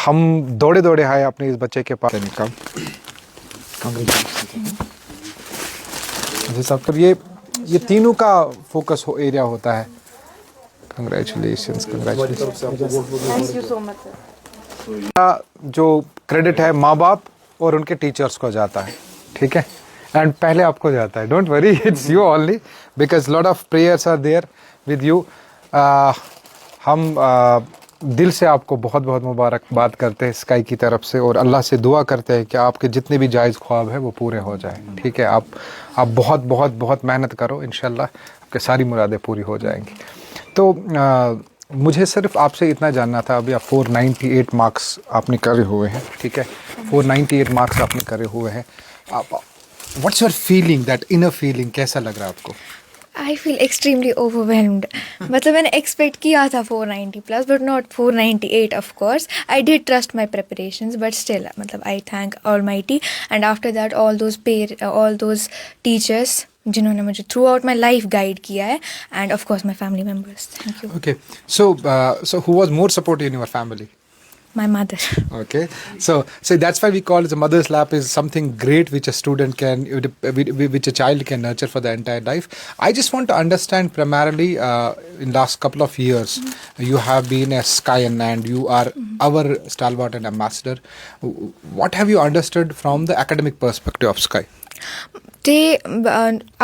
हम दौड़े दौड़े आए अपने इस बच्चे के पास निकल जैसा फिर ये तीनों का फोकस एरिया होता है। Congratulations Thank you so much, sir. जो क्रेडिट है माँ बाप और उनके टीचर्स को जाता है, ठीक है, एंड पहले आपको जाता है। Don't worry, it's you only because lot of prayers are there with you. हम दिल से आपको बहुत बहुत मुबारकबाद करते हैं स्काई की तरफ से, और अल्लाह से दुआ करते हैं कि आपके जितने भी जायज़ ख्वाब है वो पूरे हो जाए, ठीक है। आप बहुत बहुत बहुत मेहनत करो, इंशाल्लाह आपके सारी मुरादें पूरी हो जाएंगी। तो मुझे सिर्फ आपसे इतना जानना था, अभी आप 498 मार्क्स आपने करे हुए हैं, ठीक है, 498 मार्क्स आपने करे हुए हैं। आप what's your feeling, that inner feeling, कैसा लग रहा है आपको? I feel extremely overwhelmed. मतलब मैंने expect किया था 490 plus, but not 498 of course. I did trust my preparations, but still मतलब I thank Almighty, and after that all those teachers जिन्होंने मुझे through out my life guide किया है, end of course my family members. Thank you. Okay, so who was more supportive in your family? My mother. Okay, so that's why we call it the mother's lap is something great which a student can, which a child can nurture for the entire life. I just want to understand primarily in last couple of years you have been a Skyan and you are our stalwart and ambassador. What have you understood from the academic perspective of Sky? They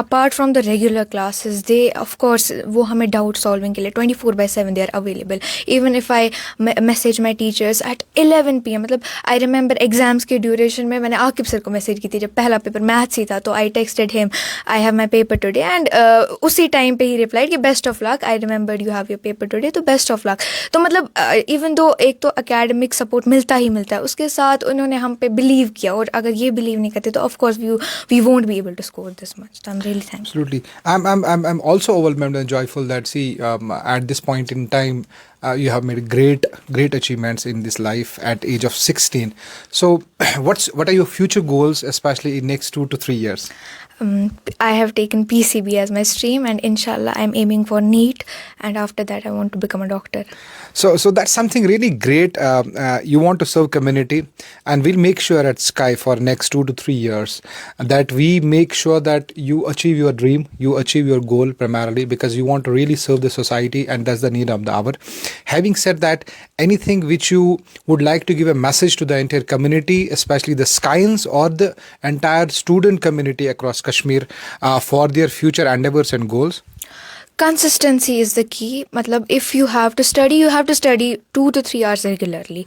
apart from the regular classes, they of course वो हमें doubt solving के लिए 24/7 they are available. Even if I message my teachers at 11 PM, मतलब I remember exams के duration में मैंने Aqib sir को message की थी जब पहला पेपर मैथ्स ही था, तो I texted him I have my paper today, and उसी टाइम पे ही replied कि best of luck, I remembered you have your paper today, तो best of luck. तो मतलब even though एक तो academic support मिलता ही मिलता है, उसके साथ उन्होंने हम पे believe किया, और अगर ये believe नहीं करते तो of course we won't be able to score this much. So I'm really thankful. Absolutely. I'm also overwhelmed and joyful that at this point in time you have made great achievements in this life at age of 16. So what are your future goals, especially in next 2 to 3 years? I have taken PCB as my stream, and inshallah I'm aiming for NEET, and after that I want to become a doctor. So that's something really great. You want to serve community, and we'll make sure at Sky for next 2 to 3 years that we make sure that you achieve your dream, you achieve your goal primarily because you want to really serve the society, and that's the need of the hour. Having said that, anything which you would like to give a message to the entire community, especially the Skyans or the entire student community across Kashmir for their future endeavors and goals? Consistency is the key. मतलब if you have to study 2 to 3 hours regularly.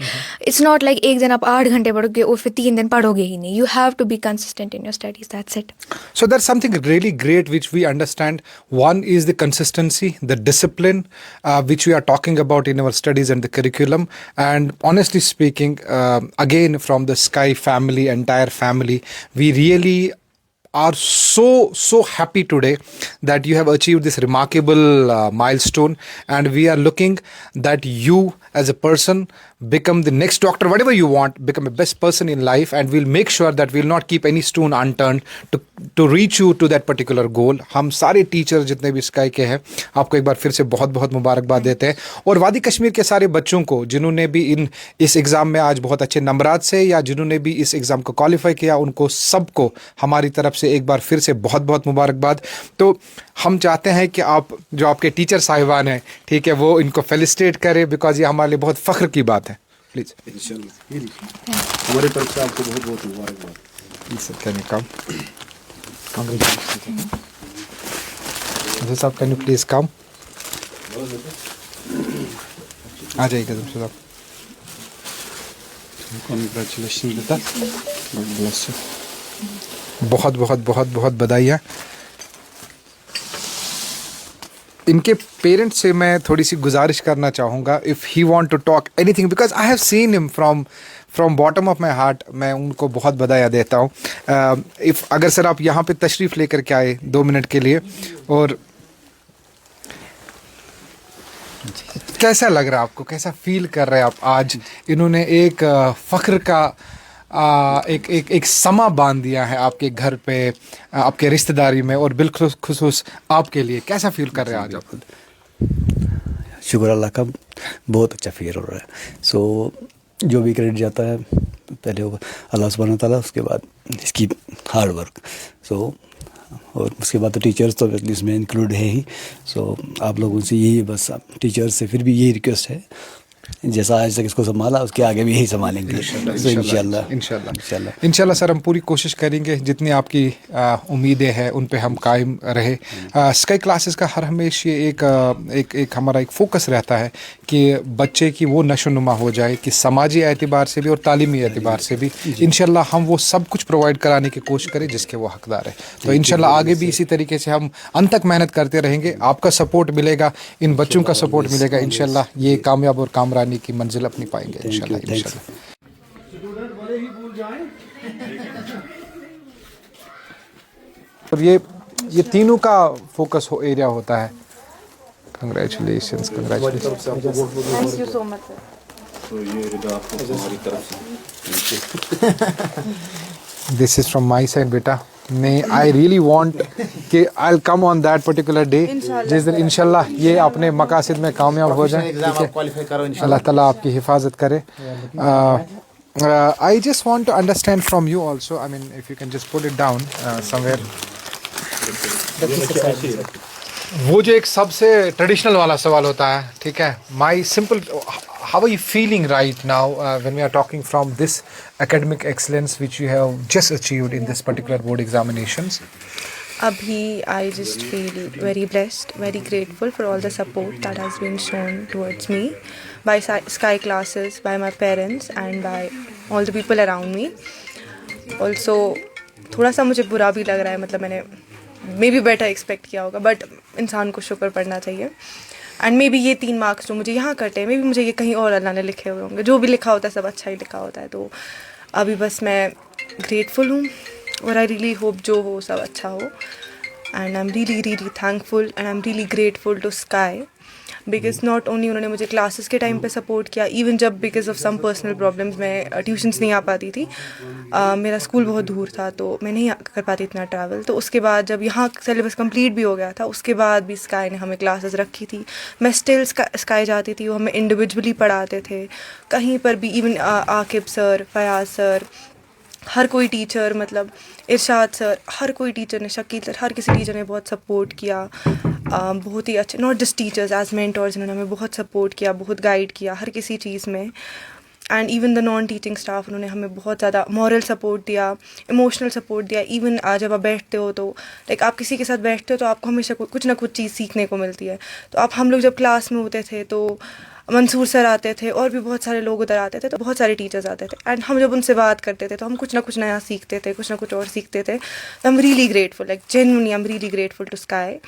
It's not like एक दिन आप 8 घंटे पढ़ोगे और फिर 3 दिन पढ़ोगे ही नहीं. You have to be consistent in your studies. That's it. So that's something really great which we understand. One is the consistency, the discipline which we are talking about in our studies and the curriculum. And honestly speaking, again from the Sky family, entire family, we really are so happy today that you have achieved this remarkable milestone, and we are looking that you as a person become the next doctor, whatever you want, become a best person in life, and we'll make sure that we'll not keep any stone unturned to reach you to that particular goal. हम सारे teacher जितने भी sky के हैं आपको एक बार फिर से बहुत बहुत मुबारकबाद देते हैं, और वादी कश्मीर के सारे बच्चों को जिन्होंने भी इस एग्ज़ाम में आज बहुत अच्छे नंबरात से या जिन्होंने भी इस एग्ज़ाम को क्वालिफाई किया, उनको सबको हमारी तरफ से एक बार फिर से बहुत बहुत मुबारकबाद। तो हम चाहते हैं कि आप जो आपके टीचर साहिबान हैं, ठीक है, वो इनको फेलिसिटेट करें बिकॉज ये हमारे लिए बहुत फ़ख्र की बात है। प्लीज़ इंशाल्लाह हमारी तरफ से आपको बहुत बहुत मुबारकबाद। Please sir, can you come? Congratulation साहब, कैन यू प्लीज़ कम? आ जाइएगा जब साहब। कांग्रेचुलेशन बेटा, गॉड ब्लेस यू। बहुत बहुत बहुत बहुत बधाइयाँ। इनके पेरेंट्स से मैं थोड़ी सी गुजारिश करना चाहूँगा, if he want to talk anything, because I have seen him from bottom of my heart. मैं उनको बहुत बधाइयाँ देता हूँ। इफ़ अगर सर आप यहाँ पे तशरीफ़ लेकर के आए 2 मिनट के लिए, और कैसा लग रहा है आपको, कैसा फील कर रहे हैं आप आज? इन्होंने एक फ़ख्र का एक समा बांध दिया है आपके घर पे, आपके रिश्तेदारी में, और बिल्कुल खुसूस आपके लिए। कैसा फील कर रहे हैं आज आप खुद? शुक्र अल्लाह का, बहुत अच्छा फील हो रहा है। सो जो भी क्रेडिट जाता है पहले वो अल्लाह सुब्हानहू ताला, उसके बाद इसकी हार्ड वर्क। सो और उसके बाद तो टीचर्स तो इसमें इंक्लूड है ही। सो आप लोगों से यही बस टीचर्स से फिर भी यही रिक्वेस्ट है, जैसा आज तक इसको संभाला उसके आगे भी यही संभालेंगे इंशाल्लाह। इंशाल्लाह सर, हम पूरी कोशिश करेंगे जितनी आपकी उम्मीदें हैं उन पे हम कायम रहे। स्काई क्लासेस का हर हमेशा एक हमारा एक फोकस रहता है कि बच्चे की वो नशोनुमा हो जाए कि समाजी एतबार से भी और तालीमी एतबार से भी इंशाल्लाह हम वो सब कुछ प्रोवाइड कराने की कोशिश करें जिसके वो हकदार है। तो इंशाल्लाह आगे भी इसी तरीके से हम अंत तक मेहनत करते रहेंगे। आपका सपोर्ट मिलेगा, इन बच्चों का सपोर्ट मिलेगा, इंशाल्लाह ये कामयाब और कामरानी की मंजिल अपनी पाएंगे इंशाल्लाह। और ये तीनों का फोकस एरिया होता है। Congratulations. Thank you so much sir. तो ये रिदा आपको हमारी तरफ से। This is from my side बेटा। नहीं, आई रियली वॉन्ट कि I will come on that particular day जिस दिन इंशाल्लाह ये अपने मकासद में कामयाब हो जाए। अल्लाह ताला आपकी हिफाजत करे। I just want to understand from you also, I mean, if you can just put it down somewhere. वो जो एक सबसे ट्रेडिशनल वाला सवाल होता है, ठीक है, my simple, how are you feeling right now when we are talking from this academic excellence which you have just achieved in this particular board examinations? Abhi, I just feel very blessed, very grateful for all the support that has been shown towards me by Sky classes, by my parents and by all the people around me. Also, थोड़ा सा मुझे बुरा भी लग रहा है, मतलब मैंने मे बी बेटर एक्सपेक्ट किया होगा, बट इंसान को शुक्र पढ़ना चाहिए। एंड मे बी ये 3 मार्क्स जो मुझे यहाँ कटे हैं, मे बी मुझे ये कहीं और अल्लाह ने लिखे हुए होंगे। जो भी लिखा होता है सब अच्छा ही लिखा होता है। तो अभी बस मैं ग्रेटफुल हूँ और आई रियली होप जो हो सब अच्छा हो। And I am really really thankful and I am really grateful to Sky, because not only उन्होंने मुझे क्लासेस के टाइम पे सपोर्ट किया, इवन जब because of some personal problems मैं ट्यूशन्स नहीं आ पाती थी। मेरा स्कूल बहुत दूर था तो मैं नहीं कर पाती इतना ट्रैवल। तो उसके बाद जब यहाँ सिलेबस कंप्लीट भी हो गया था, उसके बाद भी स्काई ने हमें क्लासेस रखी थी। मैं स्टिल स्काई जाती थी, वो हमें इंडिविजुअली पढ़ाते थे कहीं पर भी। Even Aqib sir, Fayaz sir, हर कोई टीचर, मतलब इरशाद सर, हर कोई टीचर ने, शकील सर, हर किसी टीचर ने बहुत सपोर्ट किया। बहुत ही अच्छे, not just teachers as mentors, इन्होंने हमें बहुत सपोर्ट किया, बहुत गाइड किया हर किसी चीज़ में। And even the non teaching staff, उन्होंने हमें बहुत ज़्यादा मॉरल सपोर्ट दिया, इमोशनल सपोर्ट दिया। इवन जब आप बैठते हो तो लाइक आप किसी के साथ बैठते हो तो आपको हमेशा कुछ ना कुछ चीज़ सीखने को मिलती है। तो हम लोग जब क्लास में होते थे तो मंसूर सर आते थे और भी बहुत सारे लोग उधर आते थे, तो बहुत सारे टीचर्स आते थे। एंड हम जब उनसे बात करते थे तो हम कुछ ना कुछ नया सीखते थे, कुछ ना कुछ और सीखते थे। तो I am really grateful, like genuinely I am really grateful to Sky.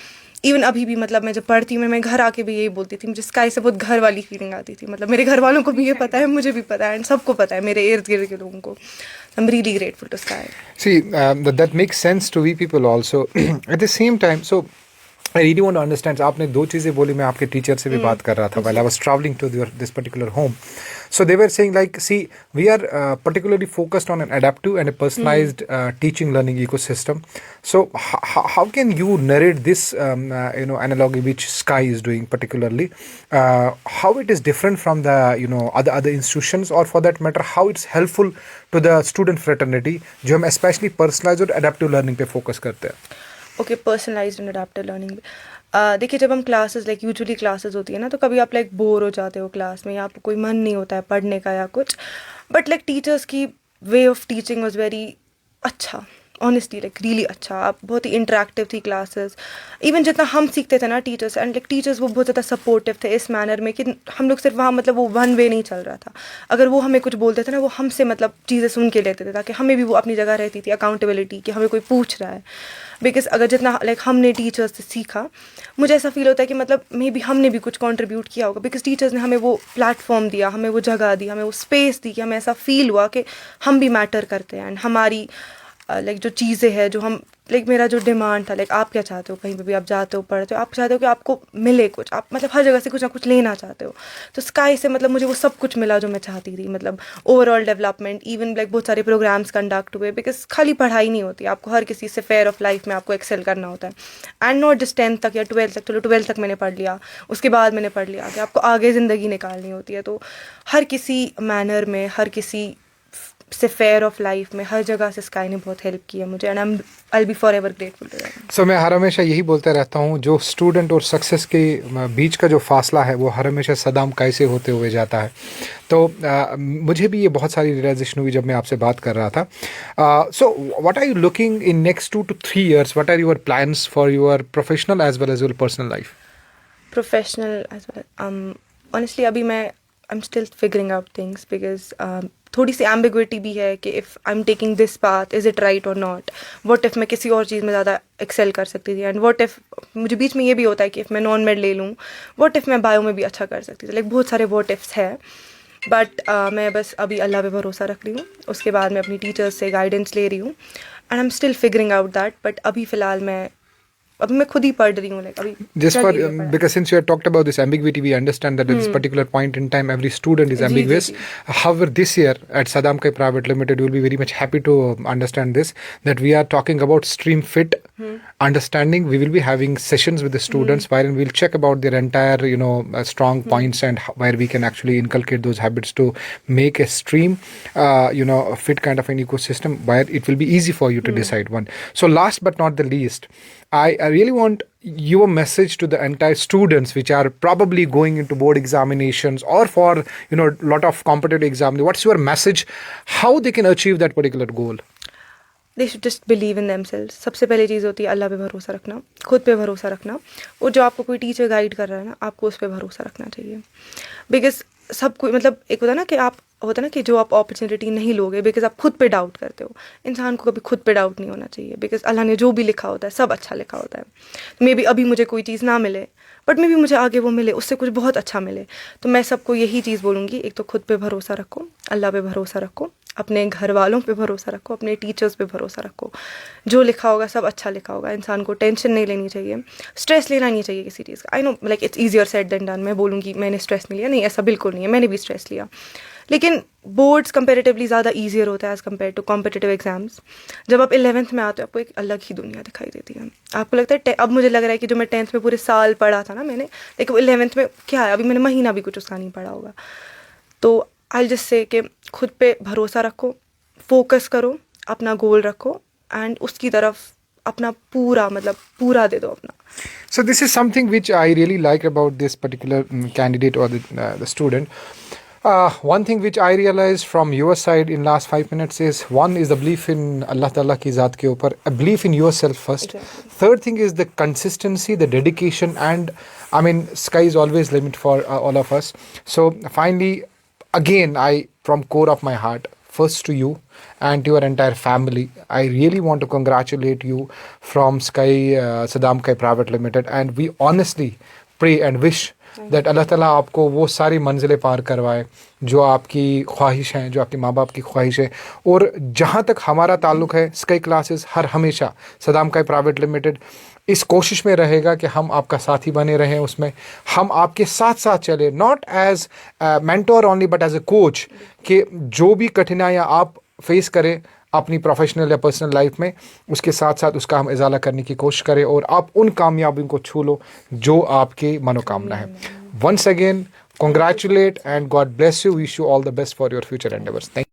Even अभी भी, मतलब मैं जब पढ़ती हूँ, मैं घर आके भी यही बोलती थी, मुझे स्काई से बहुत घर वाली फीलिंग आती थी। मतलब मेरे घर वालों को भी ये पता है, मुझे भी पता है, एंड सबको पता है, मेरे इर्द गिर्द के लोगों को। I am really grateful to Sky. See, that makes sense to we people also. At the same time, so I really want to understand. आपने 2 चीज़ें बोली, मैं आपके टीचर से भी बात कर रहा था while I was traveling to this particular home. So they were saying like, see, we are particularly focused on an adaptive and a personalized teaching learning ecosystem. So how can you narrate this analogy which Sky is doing particularly? How it is different from the other institutions, or for that matter how it's helpful to the student fraternity जो हम especially personalized और adaptive learning पे focus करते हैं? Okay, personalised and adaptive learning. देखिए, जब हम classes like usually classes होती है ना, तो कभी आप लाइक बोर हो जाते हो क्लास में, या आपको कोई मन नहीं होता है पढ़ने का या कुछ, बट लाइक टीचर्स की way of teaching was very अच्छा, ऑनेस्टली लाइक रियली अच्छा। आप बहुत ही इंटरेक्टिव थी क्लासेस। इवन जितना हम सीखते थे ना टीचर्स, एंड लाइक टीचर्स वो बहुत ज़्यादा सपोर्टिव थे इस मैनर में कि हम लोग सिर्फ वहाँ, मतलब वो वन वे नहीं चल रहा था। अगर वो हमें कुछ बोलते थे ना, वो हमसे मतलब चीज़ें सुन के लेते थे, ताकि हमें भी वो अपनी जगह रहती थी अकाउंटेबिलिटी कि हमें कोई पूछ रहा है। बिकॉज अगर जितना लाइक हमने टीचर्स से सीखा, मुझे ऐसा फील होता है कि मतलब मे बी हमने भी कुछ कंट्रीब्यूट किया होगा, बिकॉज टीचर्स ने हमें वो प्लेटफॉर्म दिया, हमें वो जगह दी, हमें वो स्पेस दी कि हमें ऐसा फील हुआ कि हम भी मैटर करते हैं। एंड हमारी लाइक जो चीज़ें हैं जो हम लाइक मेरा जो डिमांड था लाइक आप क्या चाहते हो, कहीं पे भी आप जाते हो पढ़ते हो, आप चाहते हो कि आपको मिले कुछ, आप मतलब हर जगह से कुछ ना कुछ लेना चाहते हो। तो स्काई से मतलब मुझे वो सब कुछ मिला जो मैं चाहती थी, मतलब ओवरऑल डेवलपमेंट, इवन लाइक बहुत सारे प्रोग्राम्स कंडक्ट हुए, बिकॉज खाली पढ़ाई नहीं होती, आपको हर किसी से फेयर ऑफ लाइफ में आपको एक्सेल करना होता है। एंड नॉट जस्ट 10th तक या 12th तक, चलो 12th तक मैंने पढ़ लिया, उसके बाद मैंने पढ़ लिया कि आपको आगे ज़िंदगी निकालनी होती है। तो हर किसी मैनर में, हर किसी से फेयर ऑफ लाइफ में, हर जगह से स्काई ने बहुत हेल्प की है मुझे, and I will be forever grateful to them. So मैं हर हमेशा यही बोलता रहता हूँ, जो स्टूडेंट और सक्सेस के बीच का जो फासला है वो हर हमेशा सदाम काई से होते हुए जाता है। तो मुझे भी ये बहुत सारी रियलाइजेशन हुई जब मैं आपसे बात कर रहा था। So what are you looking in next 2 to 3 years? What are your plans for your professional as well as your personal life? Professional as well, honestly अभी मैं I am still figuring out things, because थोड़ी सी ambiguity भी है कि if I am taking this path is it right और not, what if मैं किसी और चीज़ में ज़्यादा एक्सेल कर सकती थी, एंड व्हाट इफ़ मुझे बीच में ये भी होता है कि इफ़ मैं नॉन मेड ले लूँ, व्हाट इफ़ मैं बायो में भी अच्छा कर सकती थी, लाइक बहुत सारे व्हाट इफ्स है। बट मैं बस अभी अल्लाह पे भरोसा रख रही हूँ, उसके बाद मैं अपनी टीचर्स से गाइडेंस ले रही हूँ, and I am still figuring out that. But अभी फ़िलहाल अभी मैं खुद ही पढ़ रही हूँ, लाइक अभी Just for because since you have talked about this ambiguity, we understand that at this particular point in time, every student is ambiguous. However, this year at Saddam Kai Private Limited, we will be very much happy to understand this, that we are talking about stream fit understanding. We will be having sessions with the students wherein we'll check about their entire, strong points and where we can actually inculcate those habits to make a stream, a fit kind of an ecosystem where it will be easy for you to decide one. So last but not the least, I really want your message to the entire students which are probably going into board examinations or for lot of competitive exams. What's your message? How they can achieve that particular goal? They should just believe in themselves. सबसे पहली चीज़ होती है अल्लाह पे भरोसा रखना, खुद पे भरोसा रखना, और जो आपको कोई टीचर गाइड कर रहा है ना, आपको उस पर भरोसा रखना चाहिए। बिकॉज सब कोई मतलब एक होता है ना कि आप होता है ना कि जो आप अपॉर्चुनिटी नहीं लोगे बिकॉज आप खुद पे डाउट करते हो। इंसान को कभी खुद पे डाउट नहीं होना चाहिए, बिकॉज अल्लाह ने जो भी लिखा होता है सब अच्छा लिखा होता है। मे बी अभी मुझे कोई चीज़ ना मिले, बट मे बी मुझे आगे वो मिले, उससे कुछ बहुत अच्छा मिले। तो मैं सबको यही चीज़ बोलूँगी, एक तो खुद पे भरोसा रखो, अल्लाह पे भरोसा रखो, अपने घर वालों पे भरोसा रखो, अपने टीचर्स पे भरोसा रखो। जो लिखा होगा सब अच्छा लिखा होगा। इंसान को टेंशन नहीं लेनी चाहिए, स्ट्रेस लेना नहीं चाहिए किसी चीज़ का। I know like it's easier said than done. मैं बोलूँगी मैंने स्ट्रेस नहीं लिया, नहीं, ऐसा बिल्कुल नहीं है, मैंने भी स्ट्रेस लिया। लेकिन बोर्ड्स कंपेरेटिवली ज़्यादा ईजियर होता है as compared to competitive exams. जब आप 11th में आते हो आपको एक अलग ही दुनिया दिखाई देती है। आपको लगता है अब मुझे लग रहा है कि जो मैं 10th में पूरे साल पढ़ा था ना मैंने, लेकिन 11th में क्या है, अभी मैंने महीना भी कुछ उसका नहीं पढ़ा होगा। तो आई जस्ट से कि खुद पे भरोसा रखो, फोकस करो, अपना गोल रखो, एंड उसकी तरफ अपना पूरा दे दो अपना। So this is something which I really like about this particular candidate or the student. One thing which I realized from your side in last 5 minutes is, one is the belief in Allah Ta'ala ki zaat ke upar, a belief in yourself first. Exactly. Third thing is the consistency, the dedication, and I mean sky is always limit for all of us. So finally, again, from core of my heart, first to you and to your entire family, I really want to congratulate you from Sky Saddam Kai Private Limited, and we honestly pray and wish that अल्लाह ताला आपको वो सारी मंजिलें पार करवाए जो आपकी ख्वाहिश हैं, जो आपके माँ बाप की ख्वाहिश है। और जहाँ तक हमारा ताल्लुक़ है, स्काई क्लासेस हर हमेशा सदाम काई प्राइवेट लिमिटेड इस कोशिश में रहेगा कि हम आपका साथी बने रहें, उसमें हम आपके साथ साथ चले, not as mentor only but as a coach, कि जो भी कठिनाइयाँ आप फेस करें अपनी प्रोफेशनल या पर्सनल लाइफ में, उसके साथ साथ उसका हम इजाला करने की कोशिश करें और आप उन कामयाबियों को छू लो जो आपकी मनोकामना है। Once again congratulate and God bless you. Wish you all the best for your future endeavors. Thank you.